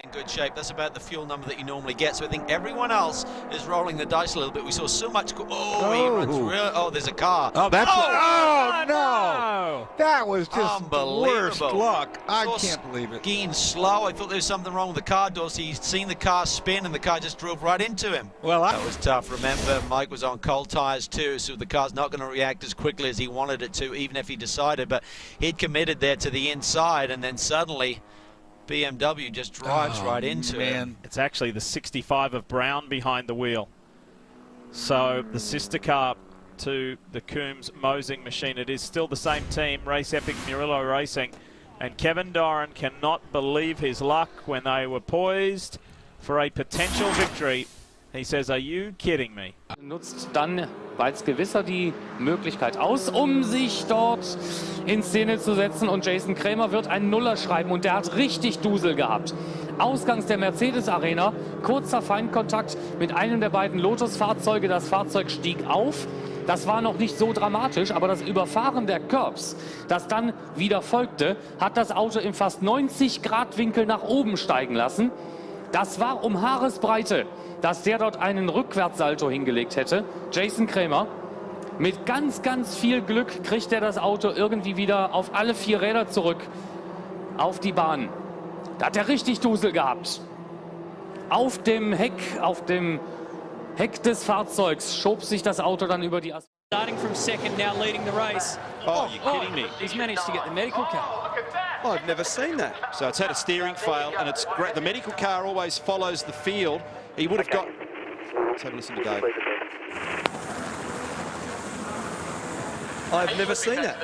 in good shape. That's about the fuel number that you normally get. So I think everyone else is rolling the dice a little bit. We saw so much. He runs real. Oh, there's a car. Oh, that's. Oh, no! That was just the worst luck. I can't believe it. Skiing slow. I thought there was something wrong with the car door. So he's seen the car spin, and the car just drove right into him. Well, that was tough. Remember, Mike was on cold tires too, so the car's not going to react as quickly as he wanted it to, even if he decided. But he'd committed there to the inside, and then suddenly BMW just drives right into it. It's actually the 65 of Brown behind the wheel. So the sister car to the Coombs Mosing machine. It is still the same team, Race Epic Murillo Racing. And Kevin Doran cannot believe his luck when they were poised for a potential victory. He says, are you kidding me? Nutzt dann Gewisser die Möglichkeit aus, sich dort in Szene zu setzen. Und Jason Krämer wird einen Nuller schreiben. Und der hat richtig Dusel gehabt. Ausgangs der Mercedes Arena, kurzer Feindkontakt mit einem der beiden Lotus-Fahrzeuge. Das Fahrzeug stieg auf. Das war noch nicht so dramatisch, aber das Überfahren der Curbs, das dann wieder folgte, hat das Auto im fast 90-Grad-Winkel nach oben steigen lassen. Das war um Haaresbreite, dass der dort einen Rückwärtssalto hingelegt hätte. Jason Krämer, mit ganz, ganz viel Glück kriegt er das Auto irgendwie wieder auf alle 4 Räder zurück auf die Bahn. Da hat er richtig Dusel gehabt. Auf dem Heck des Fahrzeugs schob sich das Auto dann über die Asphalt. Starting from second, now leading the race. Oh, you're kidding me. He's managed to get the medical car. Oh, I've never seen that. So it's had a steering fail, and it's great. The medical car always follows the field. He would have got... Let's have a listen to Dave. I've never seen that.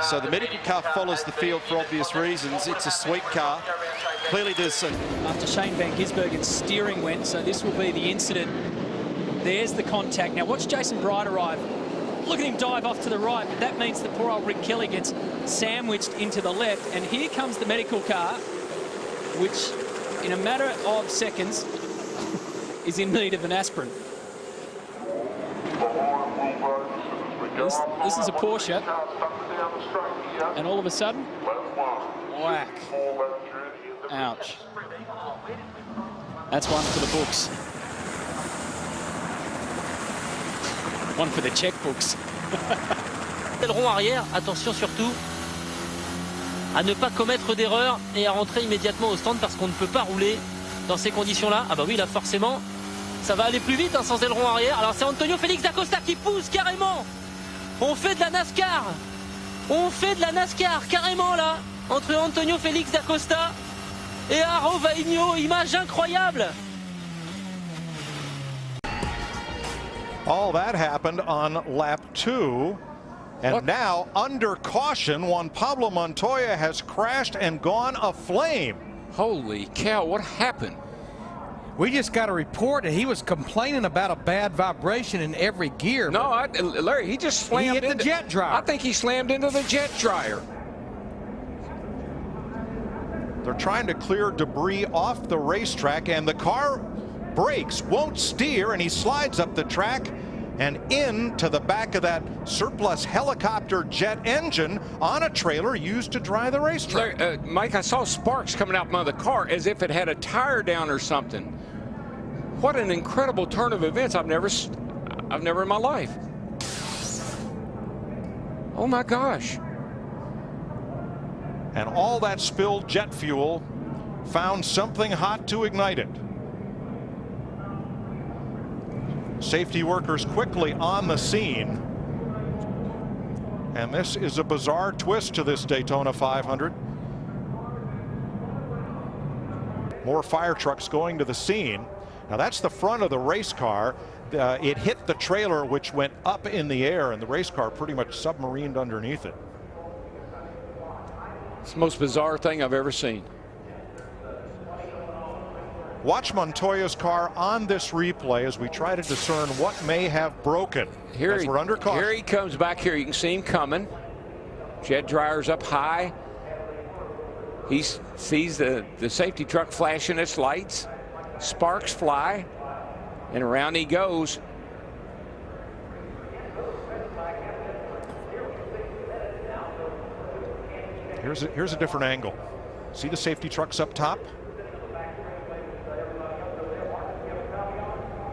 So the medical car follows the field for obvious reasons. It's a sweep car. Clearly there's some... After Shane Van Gisbergen's steering went, so this will be the incident. There's the contact. Now watch Jason Bright arrive. Look at him dive off to the right, but that means the poor old Rick Kelly gets sandwiched into the left. And here comes the medical car, which in a matter of seconds is in need of an aspirin. This is a Porsche, and all of a sudden, whack. Ouch. That's one for the books. One for the checkbooks. Aileron arrière, attention surtout à ne pas commettre d'erreur et à rentrer immédiatement au stand parce qu'on ne peut pas rouler dans ces conditions-là. Ah bah oui, là forcément, ça va aller plus vite hein, sans aileron arrière. Alors c'est Antonio Félix da Costa qui pousse carrément. On fait de la NASCAR. On fait de la NASCAR carrément là, entre Antonio Félix da Costa et Aro Vainho. Image incroyable. All that happened on lap 2. And now, under caution, Juan Pablo Montoya has crashed and gone aflame. Holy cow, what happened? We just got a report that he was complaining about a bad vibration in every gear. No, Larry, he just slammed into the jet dryer. I think he slammed into the jet dryer. They're trying to clear debris off the racetrack, and the car brakes, won't steer, and he slides up the track and into the back of that surplus helicopter jet engine on a trailer used to dry the racetrack. Larry, Mike, I saw sparks coming out from the car as if it had a tire down or something. What an incredible turn of events. I've never in my life. Oh my gosh. And all that spilled jet fuel found something hot to ignite it. Safety workers quickly on the scene. And this is a bizarre twist to this Daytona 500. More fire trucks going to the scene. Now that's the front of the race car. It hit the trailer, which went up in the air, and the race car pretty much submarined underneath it. It's the most bizarre thing I've ever seen. Watch Montoya's car on this replay as we try to discern what may have broken. Here we're under caution. Here he comes back here. You can see him coming. Jet dryer's up high. He sees the safety truck flashing its lights. Sparks fly, and around he goes. Here's a different angle. See the safety trucks up top?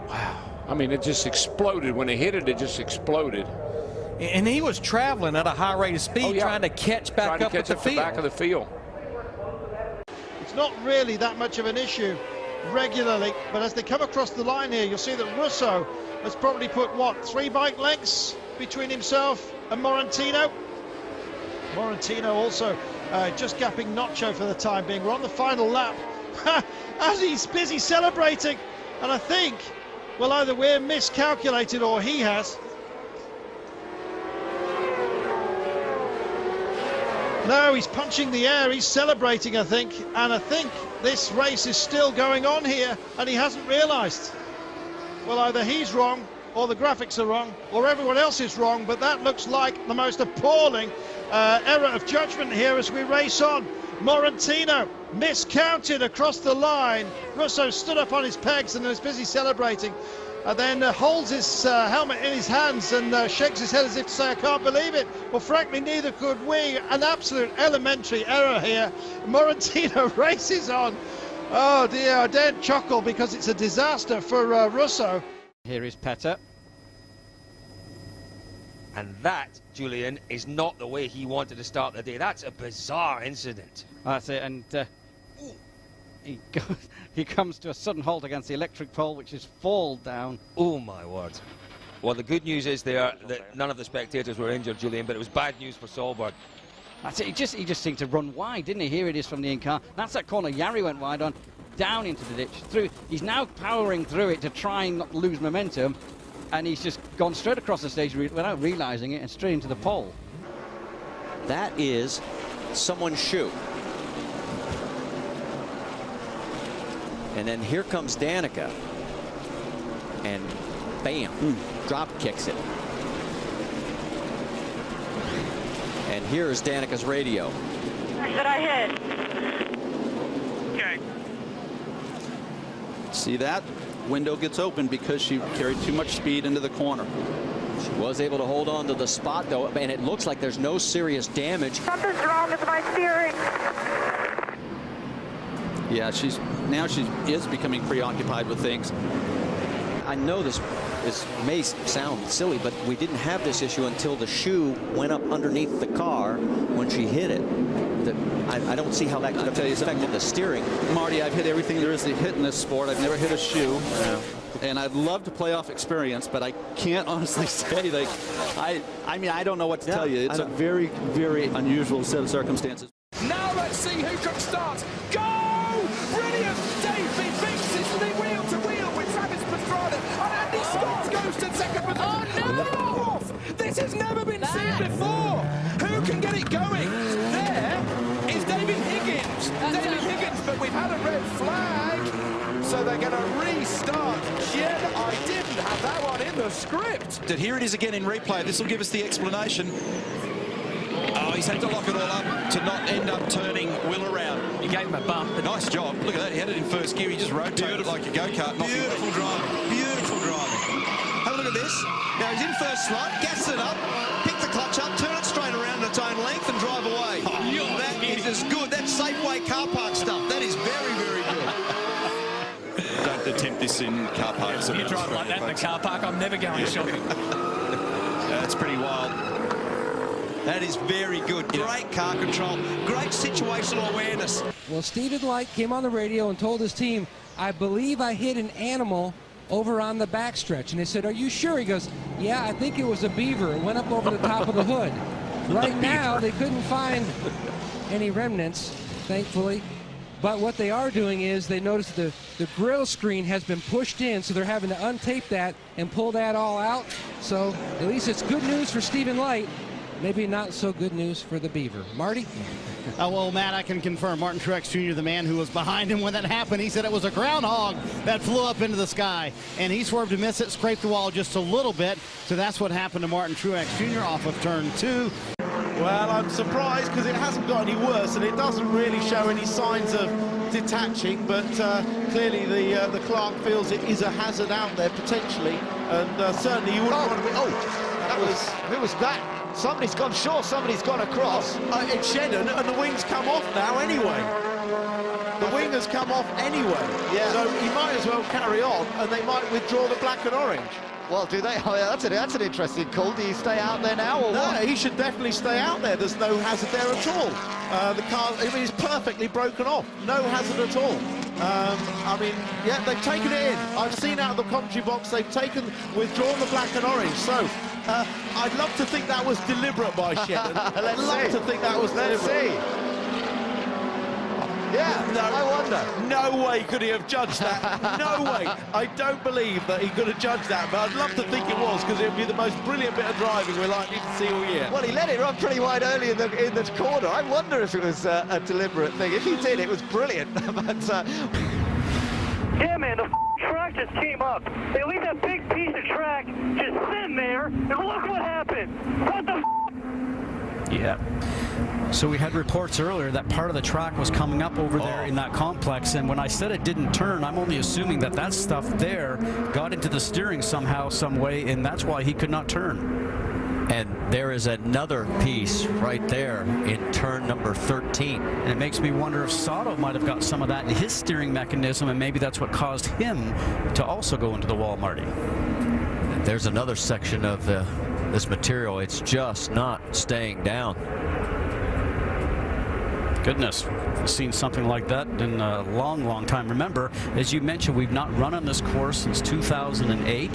Wow. I mean, it just exploded. When they hit it, it just exploded. And he was traveling at a high rate of speed, trying to catch back up at the field. Back of the field. It's not really that much of an issue regularly, but as they come across the line here, you'll see that Russo has probably put, what, 3 bike lengths between himself and Morantino. Morantino also just gapping Nacho for the time being. We're on the final lap as he's busy celebrating, and I think, well, either we're miscalculated or he has. No, he's punching the air, he's celebrating, I think, and I think this race is still going on here, and he hasn't realised. Well, either he's wrong, or the graphics are wrong, or everyone else is wrong, but that looks like the most appalling error of judgment here as we race on. Morantino miscounted across the line. Russo stood up on his pegs and is busy celebrating, and then holds his helmet in his hands and shakes his head as if to say, I can't believe it. Well, frankly, neither could we. An absolute elementary error here. Morantino races on. Oh dear, I daren't chuckle because it's a disaster for Russo. Here is Petter. And that, Julian, is not the way he wanted to start the day. That's a bizarre incident. That's it, and he comes to a sudden halt against the electric pole, which is fall down. Oh, my word. Well, the good news is there that none of the spectators were injured, Julian, but it was bad news for Solberg. That's it, he just seemed to run wide, didn't he? Here it is from the in-car. That's that corner Jari went wide on, down into the ditch. Through. He's now powering through it to try and not lose momentum, and he's just gone straight across the stage without realising it and straight into the pole. That is someone's shoe. And then here comes Danica, and bam, drop kicks it. And here's Danica's radio. That I hit. Okay. See that? Window gets open because she carried too much speed into the corner. She was able to hold on to the spot, though, and it looks like there's no serious damage. Something's wrong with my steering. Yeah, she is becoming preoccupied with things. I know this may sound silly, but we didn't have this issue until the shoe went up underneath the car when she hit it. I don't see how that could have affected the steering. Marty, I've hit everything there is to hit in this sport. I've never hit a shoe. Yeah. And I'd love to play off experience, but I can't honestly say, like, I mean, I don't know what to tell you. It's a very, very unusual set of circumstances. Now let's see who can start. Go! Brilliant! Davey beats his wheel to wheel with Travis Pastrana, and Andy Scott goes to second. Oh no! This has never been seen before. Who can get it going? There is David Higgins. David Higgins, but we've had a red flag, so they're going to restart. Jen, I didn't have that one in the script. Here it is again in replay. This will give us the explanation. Oh, he's had to lock it all up to not end up turning Will around. He gave him a bump. Nice job. Look at that. He had it in first gear. He just rotated it like a go-kart. Beautiful driving. Beautiful driving. Have a look at this. Now he's in first slot, gas it up, pick the clutch up, turn it straight around at its own length and drive away. Oh, that is as good. That's Safeway car park stuff. That is very, very good. Don't attempt this in car parks. You drive like that in the car park, I'm never going shopping. That's pretty wild. That is very good. Great car control. Great situational awareness. Well, Stephen Light came on the radio and told his team, I believe I hit an animal over on the backstretch. And they said, are you sure? He goes, yeah, I think it was a beaver. It went up over the top of the hood. Right now, they couldn't find any remnants, thankfully. But what they are doing is they noticed the grill screen has been pushed in, so they're having to untape that and pull that all out. So at least it's good news for Stephen Light. Maybe not so good news for the Beaver. Marty? Well, Matt, I can confirm Martin Truex Jr., the man who was behind him when that happened, he said it was a groundhog that flew up into the sky. And he swerved to miss it, scraped the wall just a little bit. So that's what happened to Martin Truex Jr. off of turn 2. Well, I'm surprised because it hasn't got any worse and it doesn't really show any signs of detaching, but clearly the Clark feels it is a hazard out there potentially, and certainly you wouldn't want to be... Who was that? Somebody's gone short, somebody's gone across. It's Shedden, and the wings come off now anyway. The wing has come off anyway, so he might as well carry on, and they might withdraw the black and orange. Well, do they? Oh, yeah, that's an interesting call. Do you stay out there now, or no, what? He should definitely stay out there. There's no hazard there at all. The car, I mean, it's perfectly broken off. No hazard at all. I mean, yeah, they've taken it in. I've seen out of the commentary box, they've withdrawn the black and orange. So, I'd love to think that was deliberate by Shetland. I'd love to think that was deliberate. Let's see. Yeah, no, I wonder. No way could he have judged that. No way. I don't believe that he could have judged that, but I'd love to think it was, because it would be the most brilliant bit of driving we're likely to see all year. Well, he let it run pretty wide early in the corner. I wonder if it was a deliberate thing. If he did, it was brilliant. But, yeah, man, the track just came up. They leave that big piece of track just sitting there, and look what happened. What the Yeah. So we had reports earlier that part of the track was coming up over there in that complex, and when I said it didn't turn, I'm only assuming that that stuff there got into the steering somehow, some way, and that's why he could not turn. And there is another piece right there in turn number 13. And it makes me wonder if Sato might have got some of that in his steering mechanism, and maybe that's what caused him to also go into the wall, Marty. There's another section of this material. It's just not staying down. Goodness, we've seen something like that in a long, long time. Remember, as you mentioned, we've not run on this course since 2008.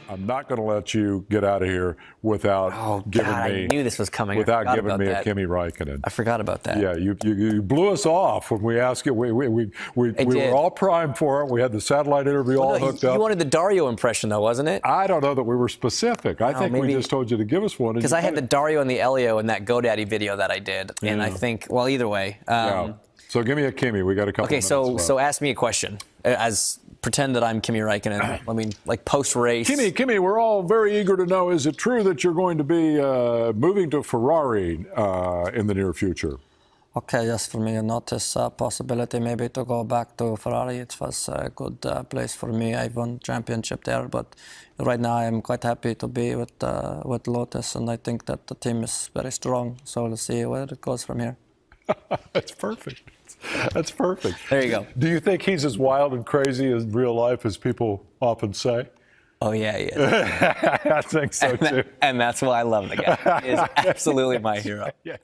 I'm not going to let you get out of here without giving me. I knew this was coming. Without giving me a Kimi Räikkönen. I forgot about that. Yeah, you blew us off when we asked you. We were all primed for it. We had the satellite interview all hooked up. You wanted the Dario impression, though, wasn't it? I don't know that we were specific. I think we just told you to give us one. Because I had the Dario and the Elio in that GoDaddy video that I did, and I think, well, either way. Yeah. So give me a Kimi. We got a couple. Okay, minutes left. so ask me a question. Pretend that I'm Kimi Räikkönen. I mean, like post-race. Kimi, we're all very eager to know, is it true that you're going to be moving to Ferrari in the near future? Okay, yes, for me, not this possibility maybe to go back to Ferrari. It was a good place for me. I won championship there, but right now I'm quite happy to be with Lotus, and I think that the team is very strong. So we'll see where it goes from here. That's perfect. That's perfect. There you go. Do you think he's as wild and crazy in real life as people often say? Oh, yeah, he is. I think so, too. And that's why I love the guy. He is absolutely my hero. Yeah.